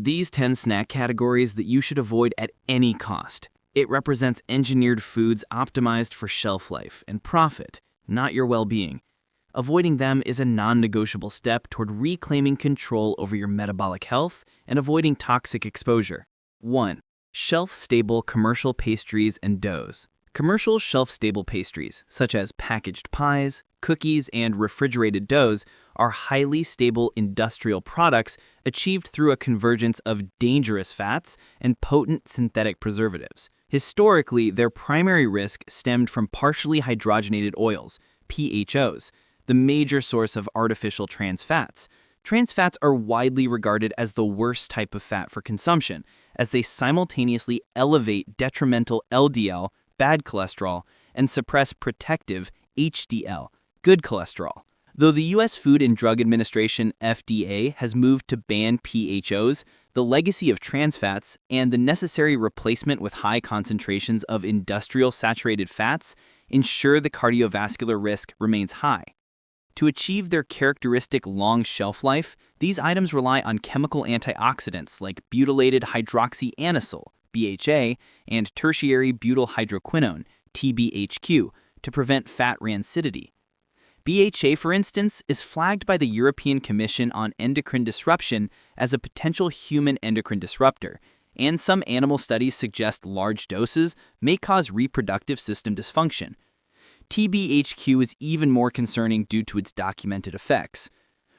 These 10 snack categories that you should avoid at any cost. It represents engineered foods optimized for shelf life and profit, not your well-being. Avoiding them is a non-negotiable step toward reclaiming control over your metabolic health and avoiding toxic exposure. 1. Shelf-stable commercial pastries and doughs. Commercial shelf-stable pastries, such as packaged pies, cookies, and refrigerated doughs, are highly stable industrial products achieved through a convergence of dangerous fats and potent synthetic preservatives. Historically, their primary risk stemmed from partially hydrogenated oils, PHOs, the major source of artificial trans fats. Trans fats are widely regarded as the worst type of fat for consumption, as they simultaneously elevate detrimental LDL, bad cholesterol, and suppress protective HDL, good cholesterol. Though the U.S. Food and Drug Administration (FDA) has moved to ban PHOs, the legacy of trans fats and the necessary replacement with high concentrations of industrial saturated fats ensure the cardiovascular risk remains high. To achieve their characteristic long shelf life, these items rely on chemical antioxidants like butylated hydroxyanisole, BHA, and tertiary butyl hydroquinone, TBHQ, to prevent fat rancidity. BHA, for instance, is flagged by the European Commission on Endocrine Disruption as a potential human endocrine disruptor, and some animal studies suggest large doses may cause reproductive system dysfunction. TBHQ is even more concerning due to its documented effects.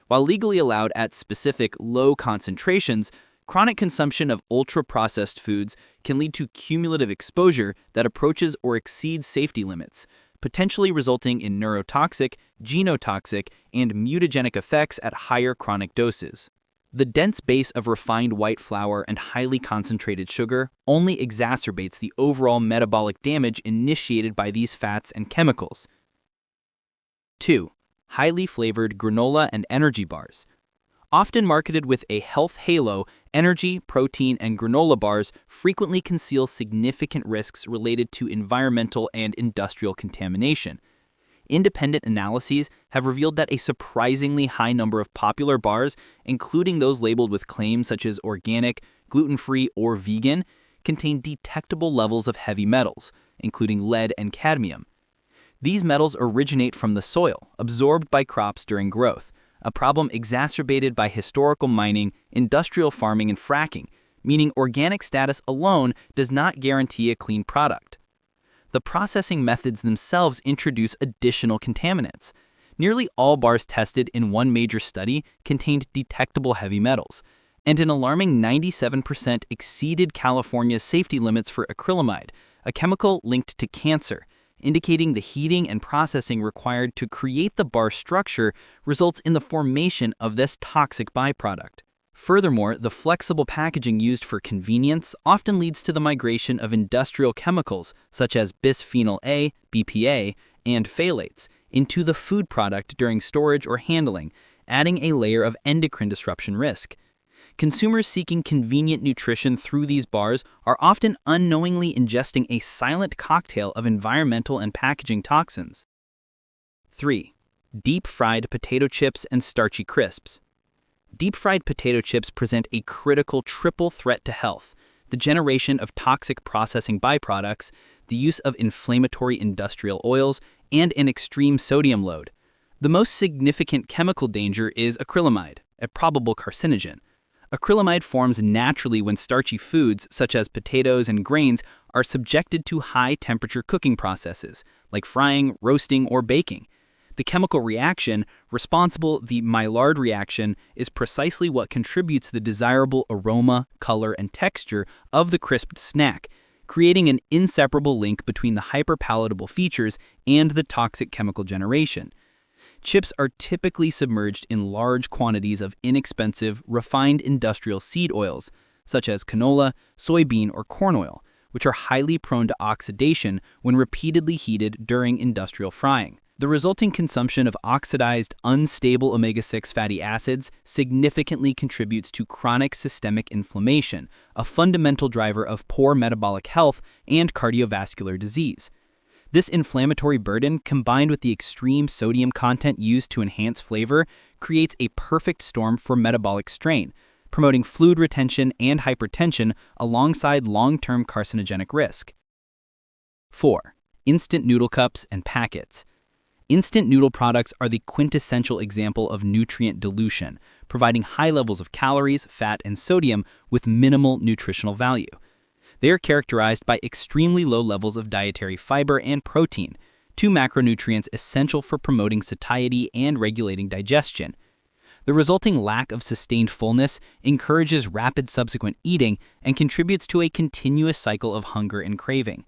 While legally allowed at specific low concentrations, chronic consumption of ultra-processed foods can lead to cumulative exposure that approaches or exceeds safety limits, potentially resulting in neurotoxic, genotoxic, and mutagenic effects at higher chronic doses. The dense base of refined white flour and highly concentrated sugar only exacerbates the overall metabolic damage initiated by these fats and chemicals. 2. Highly flavored granola and energy bars. Often marketed with a health halo, energy, protein, and granola bars frequently conceal significant risks related to environmental and industrial contamination. Independent analyses have revealed that a surprisingly high number of popular bars, including those labeled with claims such as organic, gluten-free, or vegan, contain detectable levels of heavy metals, including lead and cadmium. These metals originate from the soil, absorbed by crops during growth, a problem exacerbated by historical mining, industrial farming, and fracking, meaning organic status alone does not guarantee a clean product. The processing methods themselves introduce additional contaminants. Nearly all bars tested in one major study contained detectable heavy metals, and an alarming 97% exceeded California's safety limits for acrylamide, a chemical linked to cancer, indicating the heating and processing required to create the bar structure results in the formation of this toxic byproduct. Furthermore, the flexible packaging used for convenience often leads to the migration of industrial chemicals such as bisphenol A, BPA, and phthalates into the food product during storage or handling, adding a layer of endocrine disruption risk. Consumers seeking convenient nutrition through these bars are often unknowingly ingesting a silent cocktail of environmental and packaging toxins. 3. Deep-fried potato chips and starchy crisps. Deep-fried potato chips present a critical triple threat to health: the generation of toxic processing byproducts, the use of inflammatory industrial oils, and an extreme sodium load. The most significant chemical danger is acrylamide, a probable carcinogen. Acrylamide forms naturally when starchy foods, such as potatoes and grains, are subjected to high-temperature cooking processes, like frying, roasting, or baking. The chemical reaction, responsible the Maillard reaction, is precisely what contributes the desirable aroma, color, and texture of the crisped snack, creating an inseparable link between the hyperpalatable features and the toxic chemical generation. Chips are typically submerged in large quantities of inexpensive, refined industrial seed oils, such as canola, soybean, or corn oil, which are highly prone to oxidation when repeatedly heated during industrial frying. The resulting consumption of oxidized, unstable omega-6 fatty acids significantly contributes to chronic systemic inflammation, a fundamental driver of poor metabolic health and cardiovascular disease. This inflammatory burden, combined with the extreme sodium content used to enhance flavor, creates a perfect storm for metabolic strain, promoting fluid retention and hypertension alongside long-term carcinogenic risk. 4. Instant noodle cups and packets. Instant noodle products are the quintessential example of nutrient dilution, providing high levels of calories, fat, and sodium with minimal nutritional value. They are characterized by extremely low levels of dietary fiber and protein, two macronutrients essential for promoting satiety and regulating digestion. The resulting lack of sustained fullness encourages rapid subsequent eating and contributes to a continuous cycle of hunger and craving.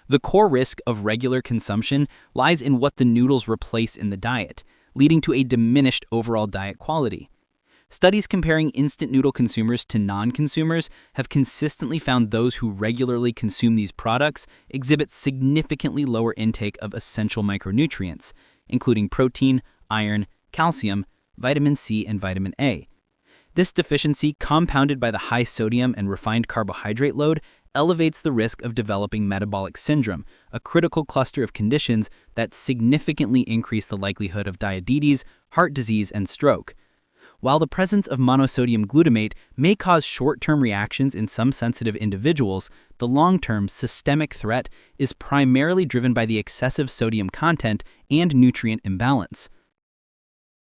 The core risk of regular consumption lies in what the noodles replace in the diet, leading to a diminished overall diet quality. Studies comparing instant noodle consumers to non-consumers have consistently found those who regularly consume these products exhibit significantly lower intake of essential micronutrients, including protein, iron, calcium, vitamin C, and vitamin A. This deficiency, compounded by the high sodium and refined carbohydrate load, elevates the risk of developing metabolic syndrome, a critical cluster of conditions that significantly increase the likelihood of diabetes, heart disease, and stroke. While the presence of monosodium glutamate may cause short-term reactions in some sensitive individuals, the long-term systemic threat is primarily driven by the excessive sodium content and nutrient imbalance.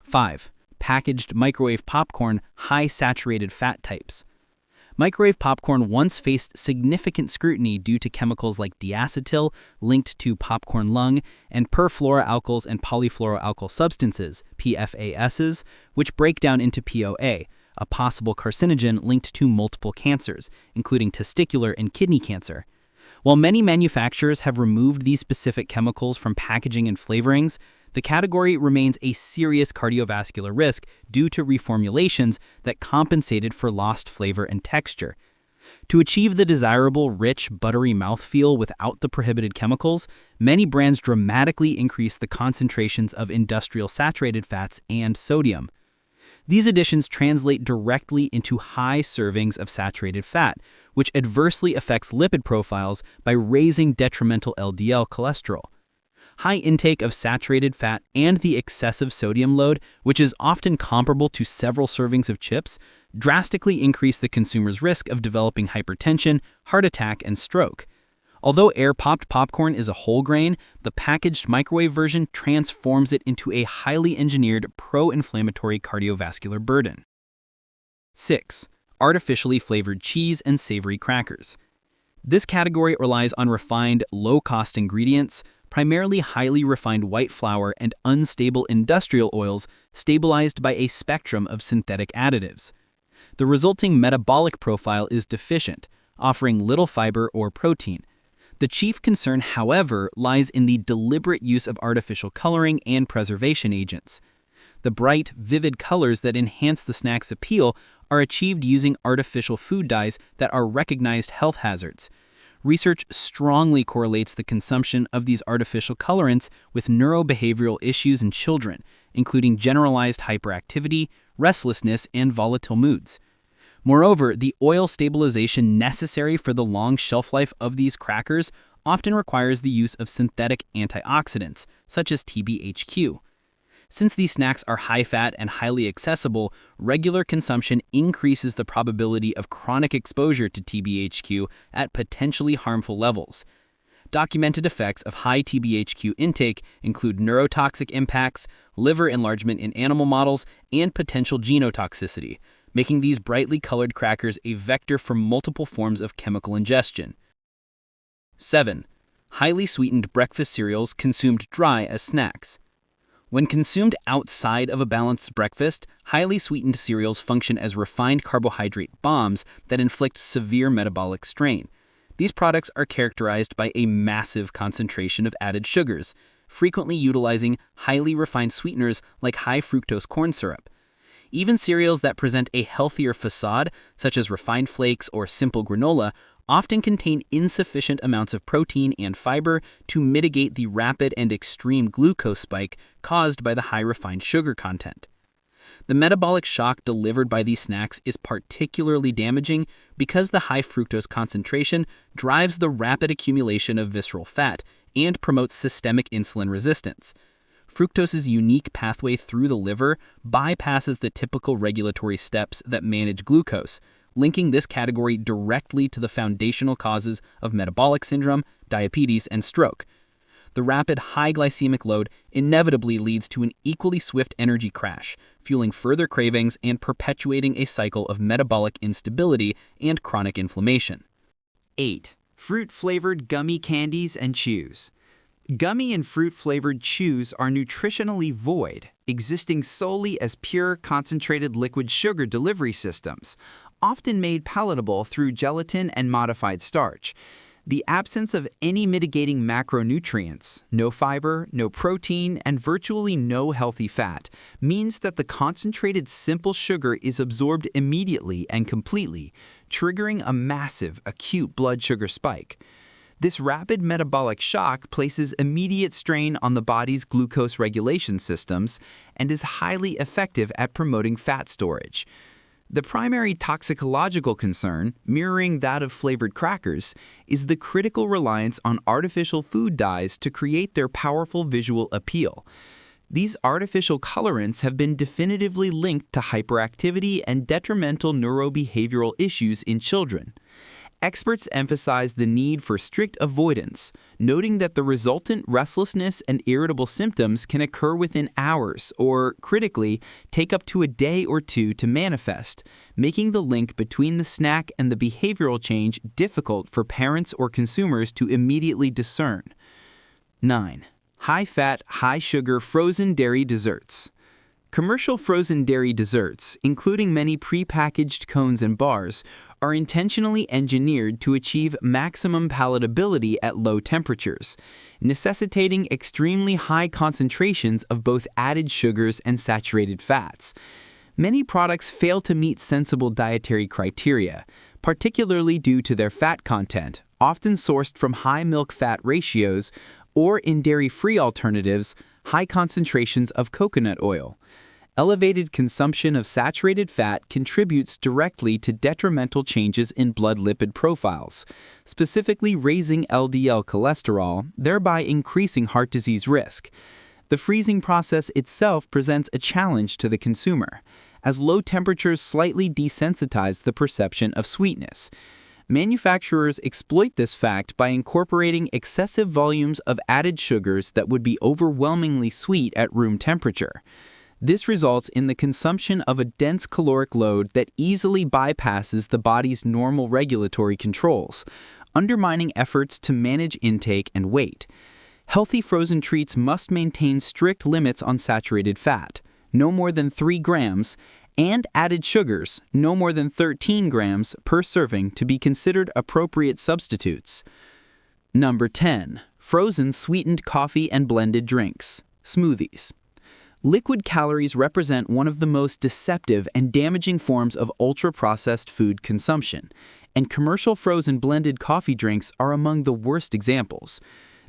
5. Packaged microwave popcorn, high saturated fat types. Microwave popcorn once faced significant scrutiny due to chemicals like diacetyl, linked to popcorn lung, and perfluoroalkyls and polyfluoroalkyl substances, PFASs, which break down into POA, a possible carcinogen linked to multiple cancers, including testicular and kidney cancer. While many manufacturers have removed these specific chemicals from packaging and flavorings, the category remains a serious cardiovascular risk due to reformulations that compensated for lost flavor and texture. To achieve the desirable, rich, buttery mouthfeel without the prohibited chemicals, many brands dramatically increase the concentrations of industrial saturated fats and sodium. These additions translate directly into high servings of saturated fat, which adversely affects lipid profiles by raising detrimental LDL cholesterol. High intake of saturated fat and the excessive sodium load, which is often comparable to several servings of chips, drastically increase the consumer's risk of developing hypertension, heart attack, and stroke. Although air-popped popcorn is a whole grain, the packaged microwave version transforms it into a highly engineered pro-inflammatory cardiovascular burden. 6. Artificially flavored cheese and savory crackers. This category relies on refined, low-cost ingredients, primarily highly refined white flour and unstable industrial oils stabilized by a spectrum of synthetic additives. The resulting metabolic profile is deficient, offering little fiber or protein. The chief concern, however, lies in the deliberate use of artificial coloring and preservation agents. The bright, vivid colors that enhance the snack's appeal are achieved using artificial food dyes that are recognized health hazards. Research strongly correlates the consumption of these artificial colorants with neurobehavioral issues in children, including generalized hyperactivity, restlessness, and volatile moods. Moreover, the oil stabilization necessary for the long shelf life of these crackers often requires the use of synthetic antioxidants, such as TBHQ. Since these snacks are high-fat and highly accessible, regular consumption increases the probability of chronic exposure to TBHQ at potentially harmful levels. Documented effects of high TBHQ intake include neurotoxic impacts, liver enlargement in animal models, and potential genotoxicity, making these brightly colored crackers a vector for multiple forms of chemical ingestion. 7. Highly sweetened breakfast cereals consumed dry as snacks. When consumed outside of a balanced breakfast, highly sweetened cereals function as refined carbohydrate bombs that inflict severe metabolic strain. These products are characterized by a massive concentration of added sugars, frequently utilizing highly refined sweeteners like high fructose corn syrup. Even cereals that present a healthier facade, such as refined flakes or simple granola, often contain insufficient amounts of protein and fiber to mitigate the rapid and extreme glucose spike caused by the high refined sugar content. The metabolic shock delivered by these snacks is particularly damaging because the high fructose concentration drives the rapid accumulation of visceral fat and promotes systemic insulin resistance. Fructose's unique pathway through the liver bypasses the typical regulatory steps that manage glucose, linking this category directly to the foundational causes of metabolic syndrome, diabetes, and stroke. The rapid high glycemic load inevitably leads to an equally swift energy crash, fueling further cravings and perpetuating a cycle of metabolic instability and chronic inflammation. 8. Fruit-flavored gummy candies and chews. Gummy and fruit-flavored chews are nutritionally void, existing solely as pure concentrated liquid sugar delivery systems, often made palatable through gelatin and modified starch. The absence of any mitigating macronutrients, no fiber, no protein, and virtually no healthy fat means that the concentrated simple sugar is absorbed immediately and completely, triggering a massive acute blood sugar spike. This rapid metabolic shock places immediate strain on the body's glucose regulation systems and is highly effective at promoting fat storage. The primary toxicological concern, mirroring that of flavored crackers, is the critical reliance on artificial food dyes to create their powerful visual appeal. These artificial colorants have been definitively linked to hyperactivity and detrimental neurobehavioral issues in children. Experts emphasize the need for strict avoidance, noting that the resultant restlessness and irritable symptoms can occur within hours or, critically, take up to a day or two to manifest, making the link between the snack and the behavioral change difficult for parents or consumers to immediately discern. 9. High-fat, high-sugar frozen dairy desserts. Commercial frozen dairy desserts, including many prepackaged cones and bars, are intentionally engineered to achieve maximum palatability at low temperatures, necessitating extremely high concentrations of both added sugars and saturated fats. Many products fail to meet sensible dietary criteria, particularly due to their fat content, often sourced from high milk fat ratios, or in dairy-free alternatives, high concentrations of coconut oil. Elevated consumption of saturated fat contributes directly to detrimental changes in blood lipid profiles, specifically raising LDL cholesterol, thereby increasing heart disease risk. The freezing process itself presents a challenge to the consumer, as low temperatures slightly desensitize the perception of sweetness. Manufacturers exploit this fact by incorporating excessive volumes of added sugars that would be overwhelmingly sweet at room temperature. This results in the consumption of a dense caloric load that easily bypasses the body's normal regulatory controls, undermining efforts to manage intake and weight. Healthy frozen treats must maintain strict limits on saturated fat, no more than 3 grams, and added sugars, no more than 13 grams per serving to be considered appropriate substitutes. Number 10. Frozen sweetened coffee and blended drinks, smoothies. Liquid calories represent one of the most deceptive and damaging forms of ultra-processed food consumption, and commercial frozen blended coffee drinks are among the worst examples.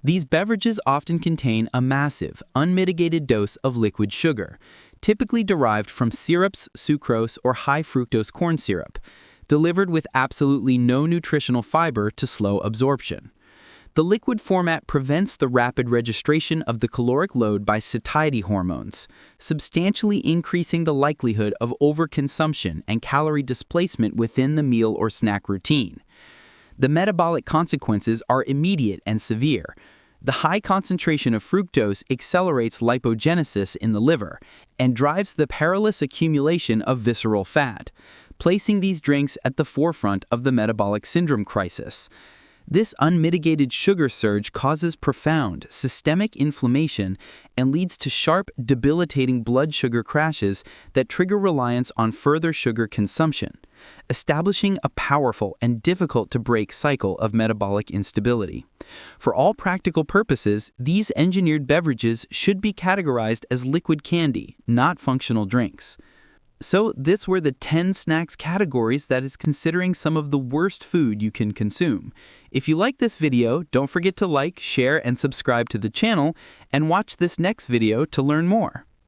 These beverages often contain a massive, unmitigated dose of liquid sugar, typically derived from syrups, sucrose, or high fructose corn syrup, delivered with absolutely no nutritional fiber to slow absorption. The liquid format prevents the rapid registration of the caloric load by satiety hormones, substantially increasing the likelihood of overconsumption and calorie displacement within the meal or snack routine. The metabolic consequences are immediate and severe. The high concentration of fructose accelerates lipogenesis in the liver and drives the perilous accumulation of visceral fat, placing these drinks at the forefront of the metabolic syndrome crisis. This unmitigated sugar surge causes profound systemic inflammation and leads to sharp, debilitating blood sugar crashes that trigger reliance on further sugar consumption, establishing a powerful and difficult-to-break cycle of metabolic instability. For all practical purposes, these engineered beverages should be categorized as liquid candy, not functional drinks. So this were the 10 snacks categories that is considering some of the worst food you can consume. If you like this video, don't forget to like, share, and subscribe to the channel, and watch this next video to learn more.